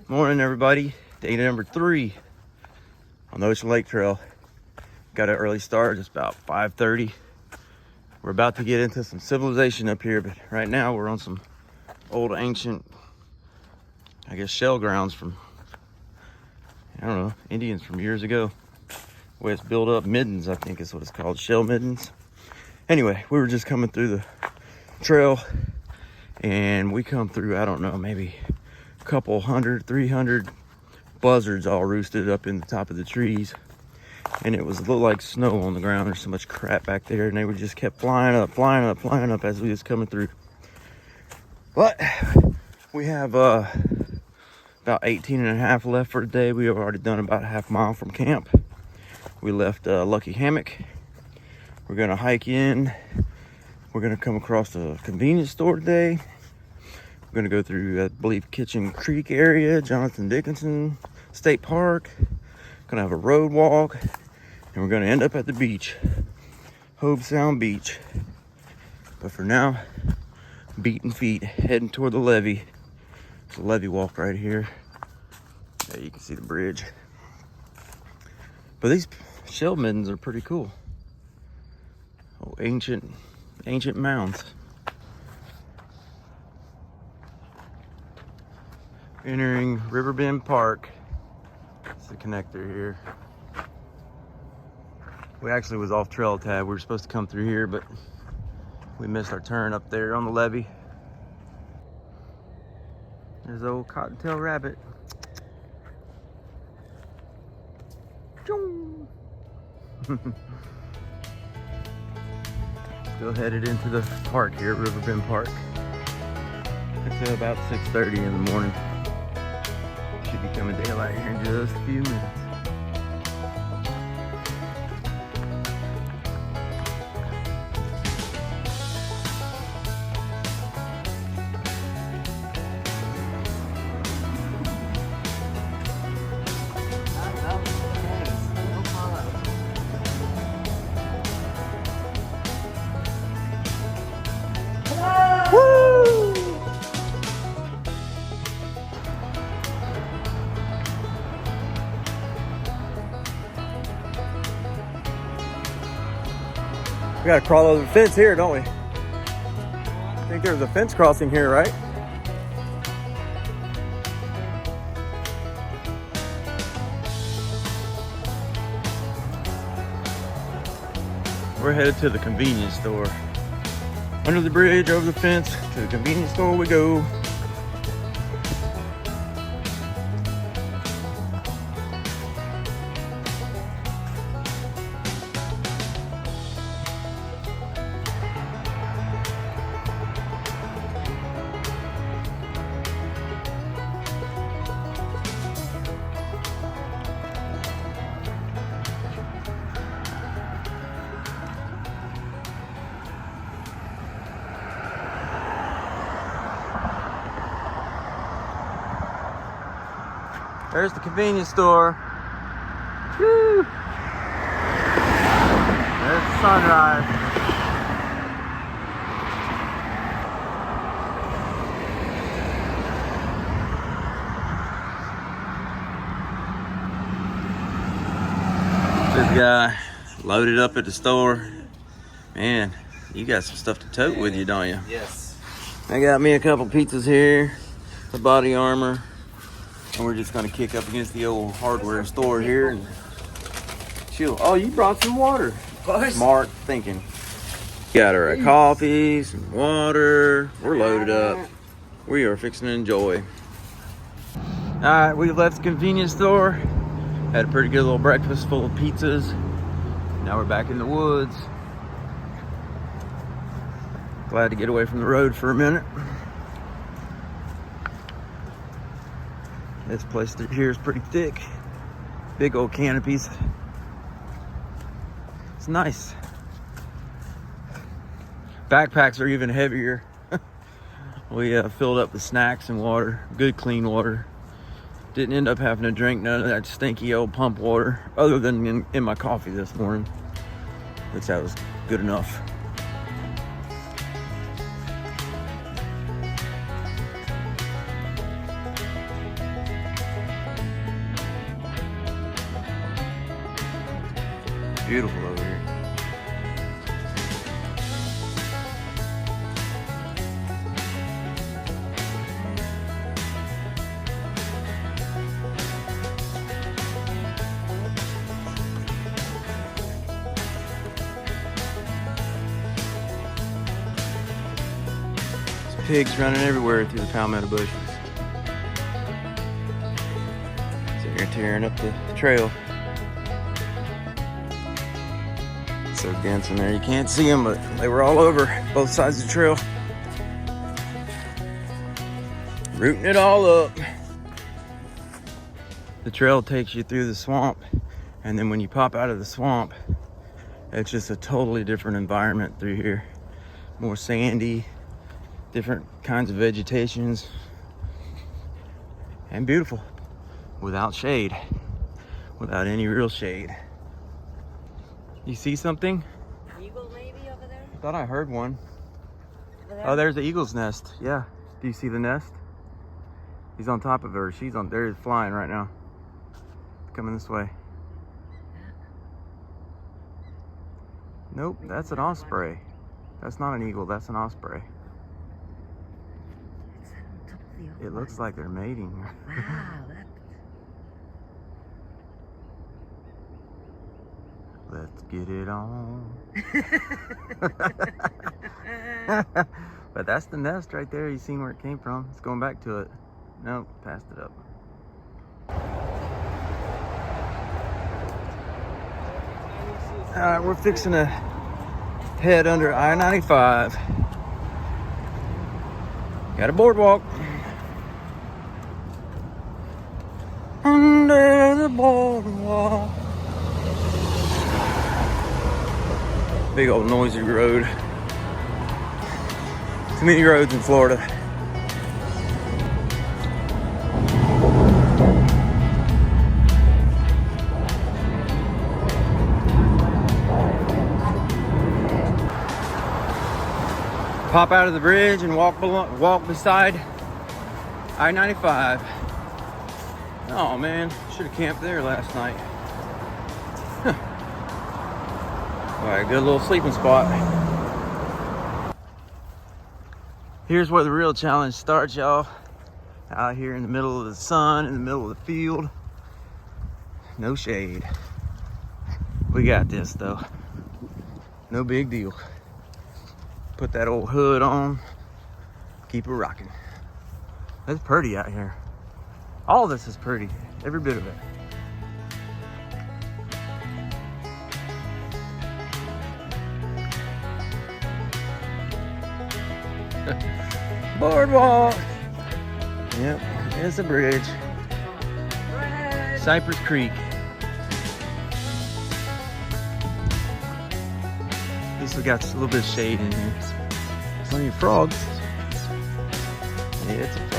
Morning, everybody. Day number 3 on the Ocean Lake Trail. Got an early start, just about 5:30. We're about to get into some civilization up here, but right now we're on some old ancient, I guess, shell grounds from, I don't know, Indians from years ago. The way it's built up, middens, I think is what it's called, shell middens. Anyway, we were just coming through the trail, and we come through, I don't know, maybe a couple 300 buzzards all roosted up in the top of the trees. And it was a little like snow on the ground. There's so much crap back there, and they would just kept flying up as we was coming through. But we have about 18 and a half left for the day. We have already done about a half mile from camp. We left Lucky Hammock. We're gonna hike in. We're gonna come across a convenience store today. We're gonna go through, I believe, Kitchen Creek area, Jonathan Dickinson State Park. Gonna have a road walk, and we're gonna end up at the beach, Hobe Sound Beach. But for now, beating feet, heading toward the levee. There's a levee walk right here. Yeah, you can see the bridge. But these shell middens are pretty cool. Oh, ancient mounds. Entering Riverbend Park. It's the connector here. We actually was off trail tab. We were supposed to come through here, but we missed our turn up there on the levee. There's the old cottontail rabbit. Still headed into the park here, Riverbend Park. It's about 6:30 in the morning. Should be coming daylight here in just a few minutes. We gotta crawl over the fence here, don't we? I think there's a fence crossing here, right? We're headed to the convenience store. Under the bridge, over the fence, to the convenience store we go. There's the convenience store. Woo! There's the sunrise. This guy loaded up at the store. Man, you got some stuff to tote with you, don't you? Yes. I got me a couple pizzas here, the body armor. And we're just gonna kick up against the old hardware store here and chill. Oh, you brought some water. Smart thinking. Got her a coffee, some water. We're loaded up. We are fixing to enjoy. All right, we left the convenience store. Had a pretty good little breakfast full of pizzas. Now we're back in the woods. Glad to get away from the road for a minute. This place through here is pretty thick. Big old canopies. It's nice. Backpacks are even heavier. We filled up with snacks and water, good clean water. Didn't end up having to drink none of that stinky old pump water, other than in my coffee this morning, which that was good enough. Beautiful over here. There's pigs running everywhere through the palmetto bushes. So you're tearing up the trail. So dense in there, you can't see them, but they were all over both sides of the trail. Rooting it all up. The trail takes you through the swamp, and then when you pop out of the swamp, it's just a totally different environment through here. More sandy, different kinds of vegetations, and beautiful, without shade, without any real shade. You see something? Eagle maybe over there? I thought I heard one. Over there? Oh, there's the eagle's nest. Yeah. Do you see the nest? He's on top of her. She's on there, flying right now. Coming this way. Nope, that's an osprey. That's not an eagle, that's an osprey. It's on top of the other It looks like they're mating. Wow, that... Let's get it on. But that's the nest right there. You seen where it came from. It's going back to it. Nope, passed it up. All right, we're fixing to head under I-95. Got a boardwalk. Under the boardwalk. Big old noisy road. Too many roads in Florida. Pop out of the bridge and walk beside I-95. Oh man, should have camped there last night. All right, good little sleeping spot. Here's where the real challenge starts, y'all. Out here in the middle of the sun, in the middle of the field. No shade. We got this though. No big deal. Put that old hood on. Keep it rocking. It's pretty out here. All of this is pretty. Every bit of it. Boardwalk. Yep, it's a bridge. Cypress Creek. At least we got a little bit of shade in here. Plenty of frogs. Yeah, it's a frog.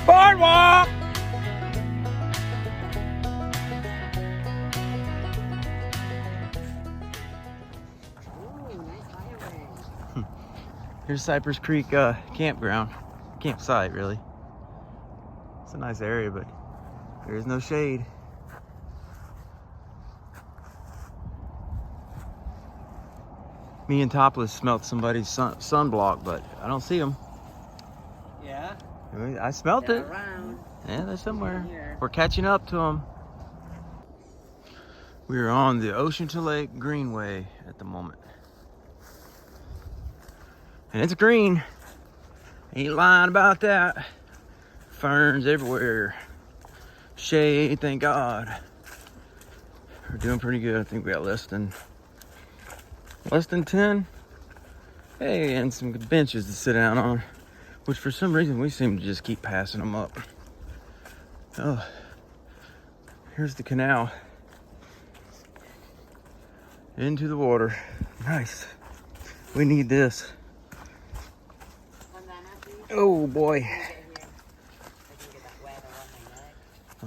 Boardwalk! Here's Cypress Creek campground. Campsite, really. It's a nice area, but there is no shade. Me and Topless smelt somebody's sunblock, but I don't see them. Yeah? I smelt They're it. around. Yeah, they're somewhere. Here. We're catching up to them. We are on the Ocean to Lake Greenway at the moment. And it's green. Ain't lying about that. Ferns everywhere. Shade, thank God. We're doing pretty good. I think we got less than 10. Hey, and some benches to sit down on, which for some reason we seem to just keep passing them up. Oh, here's the canal. Into the water. Nice. We need this. Oh boy.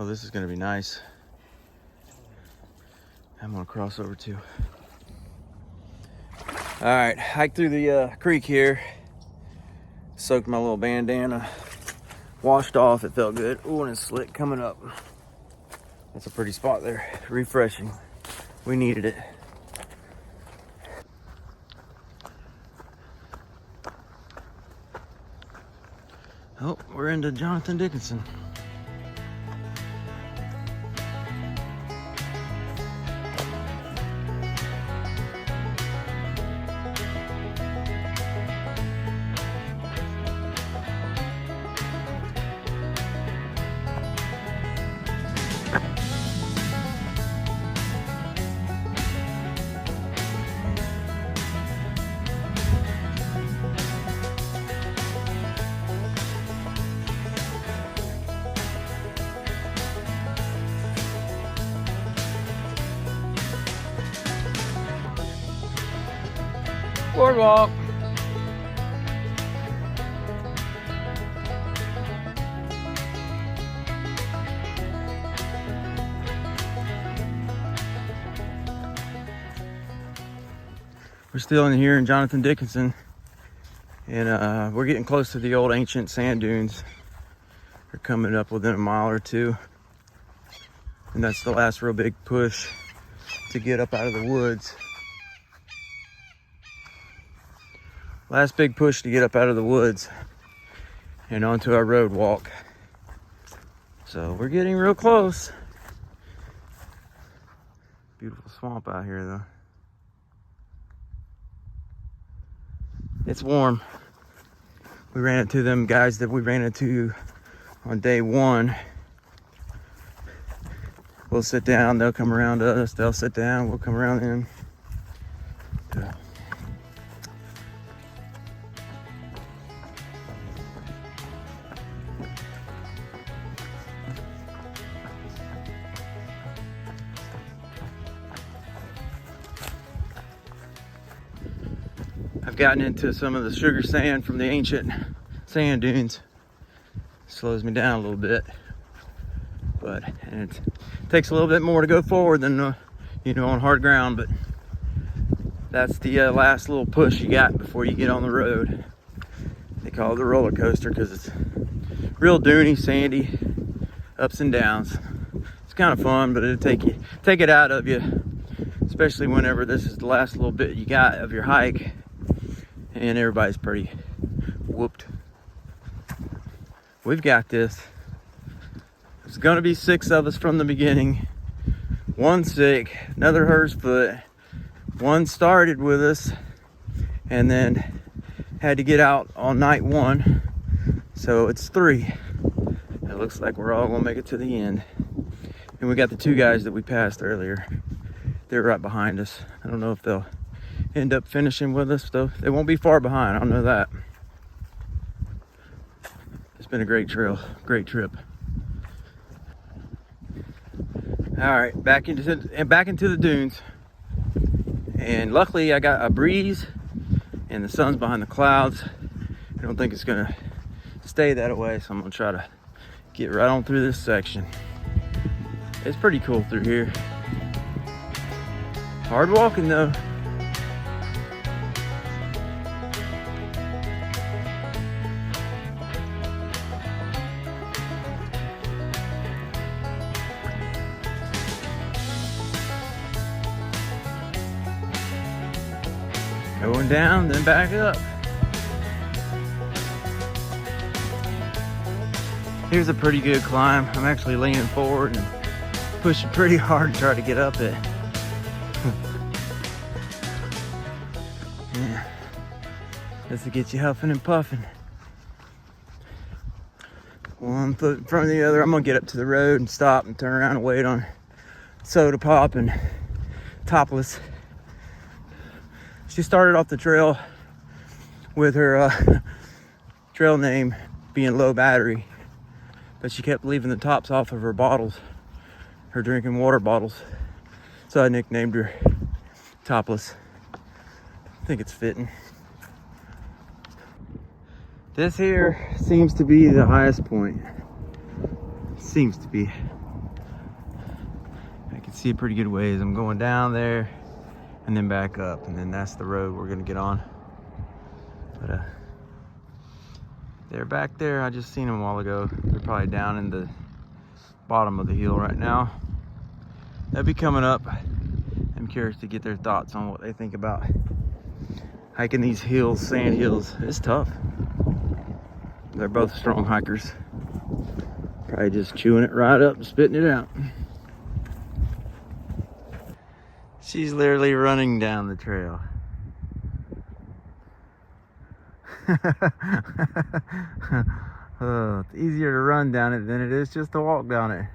Oh, this is gonna be nice. I'm gonna cross over too. All right, hike through the creek here. Soaked my little bandana. Washed off, it felt good. Ooh, and it's slick coming up. That's a pretty spot there. Refreshing. We needed it. Oh, we're into Jonathan Dickinson. Boardwalk. We're still in here in Jonathan Dickinson, and we're getting close to the old ancient sand dunes. We're coming up within a mile or two, and that's the last real big push to get up out of the woods. Last big push to get up out of the woods and onto our road walk. So we're getting real close. Beautiful swamp out here though. It's warm. We ran into them guys that we ran into on day one. We'll sit down, they'll come around us, they'll sit down, we'll come around them. Yeah. I've gotten into some of the sugar sand from the ancient sand dunes. Slows me down a little bit, and it takes a little bit more to go forward than on hard ground, but that's the last little push you got before you get on the road. They call it the roller coaster because it's real duney, sandy, ups and downs. It's kind of fun, but it'll take it out of you, especially whenever this is the last little bit you got of your hike and everybody's pretty whooped. We've got this. There's gonna be 6 of us from the beginning. One sick, another hurts foot. One started with us and then had to get out on night 1. So it's 3. It looks like we're all gonna make it to the end. And we got the 2 guys that we passed earlier. They're right behind us. I don't know if they'll end up finishing with us though. They won't be far behind, I don't know that. It's been a great trail, great trip. All right, back into the dunes. And luckily I got a breeze and the sun's behind the clouds. I don't think it's gonna stay that way, so I'm gonna try to get right on through this section. It's pretty cool through here. Hard walking though. Going down, then back up. Here's a pretty good climb. I'm actually leaning forward and pushing pretty hard to try to get up it. Yeah, this will get you huffing and puffing. One foot in front of the other. I'm gonna get up to the road and stop and turn around and wait on Soda Pop and Topless. She started off the trail with her trail name being Low Battery, but she kept leaving the tops off of her bottles, her drinking water bottles. So I nicknamed her Topless. I think it's fitting. This here seems to be the highest point. Seems to be. see a pretty good ways. I'm going down there and then back up, and then that's the road we're gonna get on. But they're back there. I just seen them a while ago. They're probably down in the bottom of the hill right now. They'll be coming up. I'm curious to get their thoughts on what they think about hiking these hills, sand hills. It's tough. They're both strong hikers. Probably just chewing it right up and spitting it out. She's literally running down the trail. Oh, it's easier to run down it than it is just to walk down it.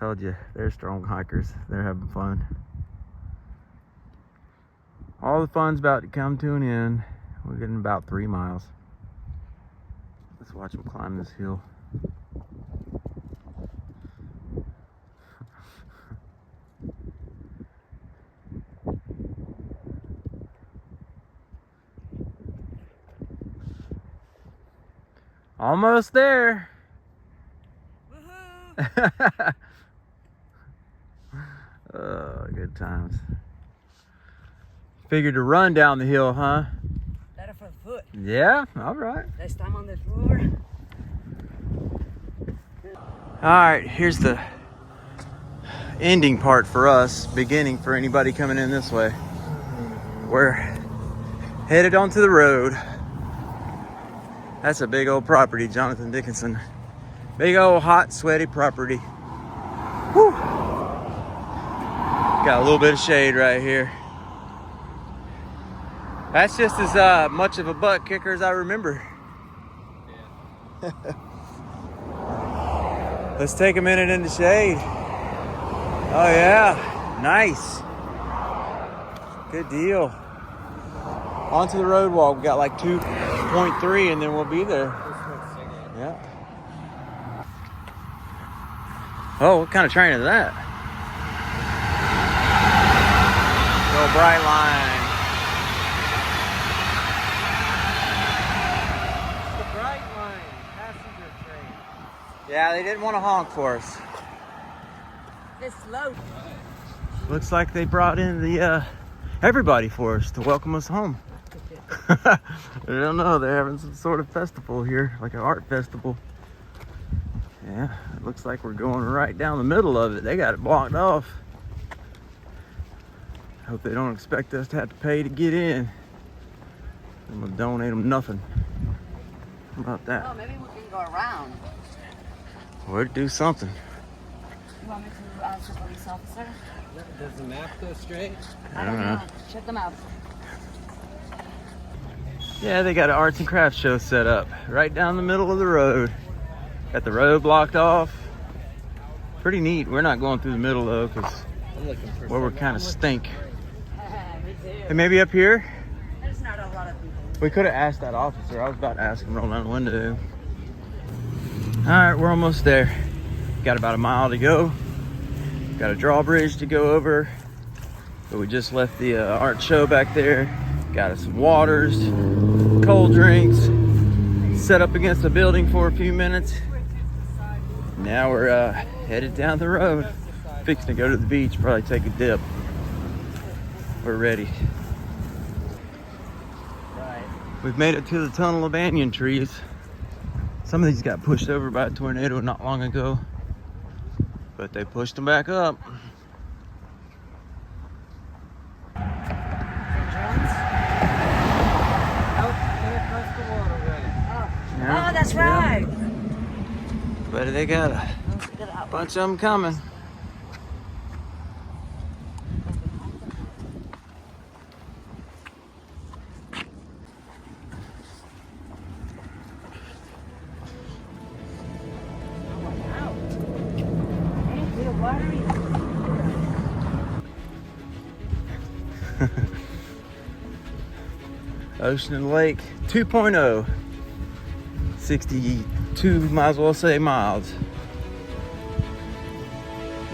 Told you, they're strong hikers. They're having fun. All the fun's about to come to an end. We're getting about 3 miles. Let's watch them climb this hill. Almost there. Woohoo! Oh, good times. Figured to run down the hill, huh? Better for the foot. Yeah, all right. Less time on the floor. All right, here's the ending part for us, beginning for anybody coming in this way. We're headed onto the road. That's a big old property, Jonathan Dickinson. Big old hot, sweaty property. Whew. Got a little bit of shade right here. That's just as much of a butt kicker as I remember. Yeah. Let's take a minute in the shade. Oh yeah, nice. Good deal. Onto the road walk. We got like 2.3 and then we'll be there. Yeah. Oh, what kind of train is that? Little bright line. It's the bright line passenger train. Yeah, they didn't want to honk for us. It's slow. Looks like they brought in the everybody for us to welcome us home. I don't know, they're having some sort of festival here, like an art festival. Yeah, it looks like we're going right down the middle of it. They got it blocked off. Hope they don't expect us to have to pay to get in. I'm gonna donate them nothing. How about that? Oh, maybe we can go around. Or do something. You want me to ask the police officer? Does the map go straight? I don't know. Check them out. Yeah, they got an arts and crafts show set up right down the middle of the road. Got the road blocked off. Pretty neat. We're not going through the middle though, because where we're kind of stink. Me too. Hey, maybe up here? There's not a lot of people. We could have asked that officer. I was about to ask him to roll down the window. All right, we're almost there. Got about a mile to go. Got a drawbridge to go over. But we just left the art show back there. Got us some waters, cold drinks, set up against the building for a few minutes. Now we're headed down the road. Fixing to go to the beach, probably take a dip. We're ready. Right. We've made it to the tunnel of banyan trees. Some of these got pushed over by a tornado not long ago, but they pushed them back up. Yeah. Oh, that's right. But they got a bunch of them coming. Ocean and Lake 2.0. 62, might as well say, miles.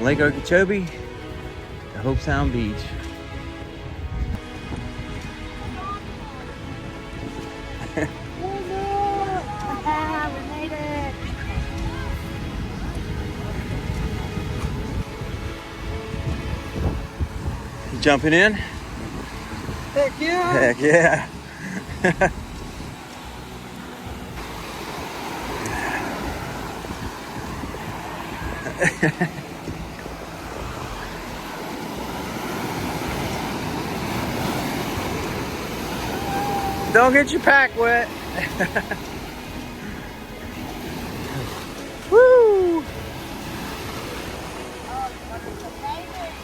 Lake Okeechobee to Hobe Sound Beach. We made it. You jumping in? Heck yeah! Heck yeah. Don't get your pack wet. Woo!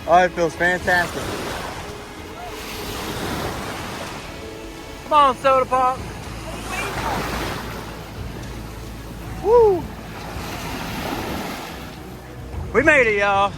Oh, it feels fantastic. Come on, soda pop. Woo! We made it, y'all.